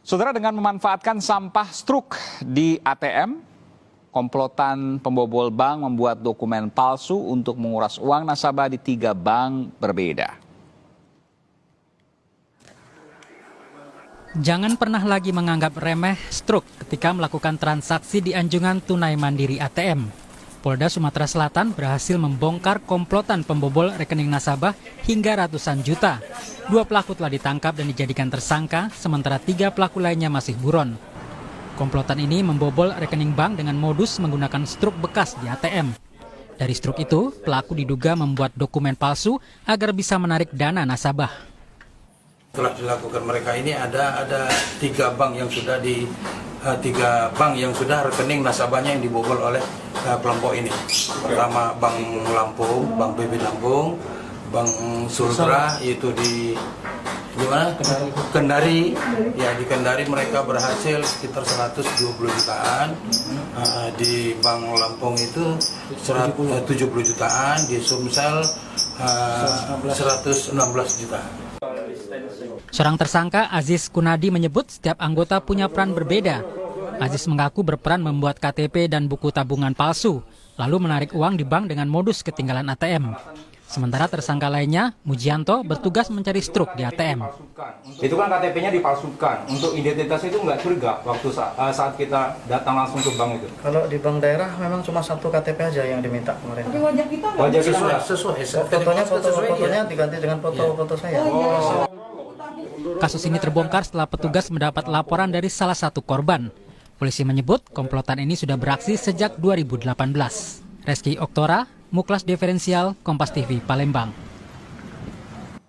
Saudara, dengan memanfaatkan sampah struk di ATM, komplotan pembobol bank membuat dokumen palsu untuk menguras uang nasabah di 3 bank berbeda. Jangan pernah lagi menganggap remeh struk ketika melakukan transaksi di anjungan tunai mandiri ATM. Polda Sumatera Selatan berhasil membongkar komplotan pembobol rekening nasabah hingga ratusan juta. 2 pelaku telah ditangkap dan dijadikan tersangka, sementara 3 pelaku lainnya masih buron. Komplotan ini membobol rekening bank dengan modus menggunakan struk bekas di ATM. Dari struk itu, pelaku diduga membuat dokumen palsu agar bisa menarik dana nasabah. Telah dilakukan mereka ini ada 3 bank yang sudah rekening nasabahnya yang dibobol oleh kelompok ini. Pertama Bank Lampung, Bank BB Lampung, Bank Sultra, yaitu di mana? Kendari. Ya, di Kendari mereka berhasil sekitar 120 jutaan. Di Bank Lampung itu 70 jutaan, di Sumsel 116 juta. Seorang tersangka, Aziz Kunadi, menyebut setiap anggota punya peran berbeda. Aziz mengaku berperan membuat KTP dan buku tabungan palsu, lalu menarik uang di bank dengan modus ketinggalan ATM. Sementara tersangka lainnya, Mujianto, bertugas mencari struk di ATM. Itu kan KTP-nya dipalsukan. Untuk identitas itu nggak curiga waktu saat kita datang langsung ke bank itu? Kalau di bank daerah memang cuma 1 KTP aja yang diminta kemarin. Tapi wajah kita nggak? Wajah kita Sesuai. Fotonya diganti dengan foto saya. Kasus ini terbongkar setelah petugas mendapat laporan dari salah satu korban. Polisi menyebut komplotan ini sudah beraksi sejak 2018. Reski Oktora, Muklas Diferensial, Kompas TV, Palembang.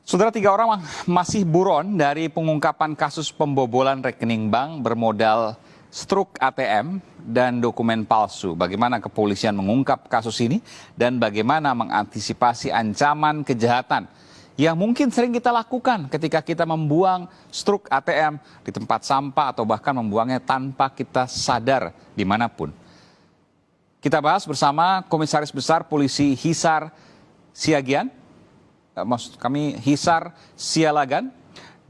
Saudara, 3 orang masih buron dari pengungkapan kasus pembobolan rekening bank bermodal struk ATM dan dokumen palsu. Bagaimana kepolisian mengungkap kasus ini dan bagaimana mengantisipasi ancaman kejahatan yang mungkin sering kita lakukan ketika kita membuang struk ATM di tempat sampah atau bahkan membuangnya tanpa kita sadar dimanapun. Kita bahas bersama Komisaris Besar Polisi Hisar Siagian, Hisar Sialagan,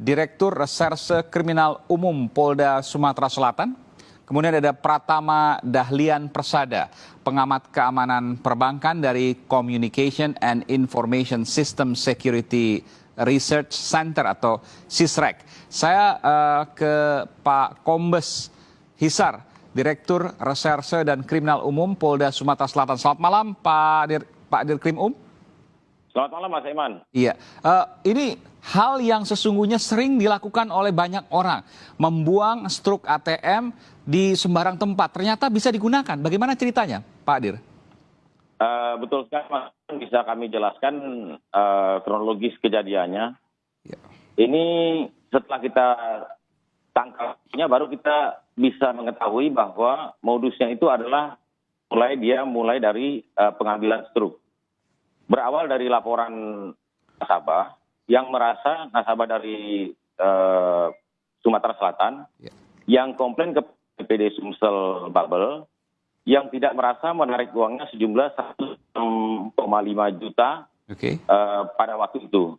Direktur Reserse Kriminal Umum Polda Sumatera Selatan. Kemudian ada Pratama Dahlian Persada, pengamat keamanan perbankan dari Communication and Information System Security Research Center atau CISREC. Saya ke Pak Kombes Hisar, Direktur Reserse dan Kriminal Umum Polda Sumatera Selatan. Selamat malam Pak Dirkrim. Selamat malam Mas Iman. Iya, ini hal yang sesungguhnya sering dilakukan oleh banyak orang, membuang struk ATM di sembarang tempat. Ternyata bisa digunakan. Bagaimana ceritanya, Pak Dir? Betul sekali, Mas. Bisa kami jelaskan kronologis kejadiannya. Ya. Ini Setelah kita tangkapnya, baru kita bisa mengetahui bahwa modusnya itu adalah mulai dari pengambilan struk. Berawal dari laporan nasabah yang merasa nasabah dari Sumatera Selatan yang komplain ke PD Sumsel Babel yang tidak merasa menarik uangnya sejumlah 1,5 juta pada waktu itu.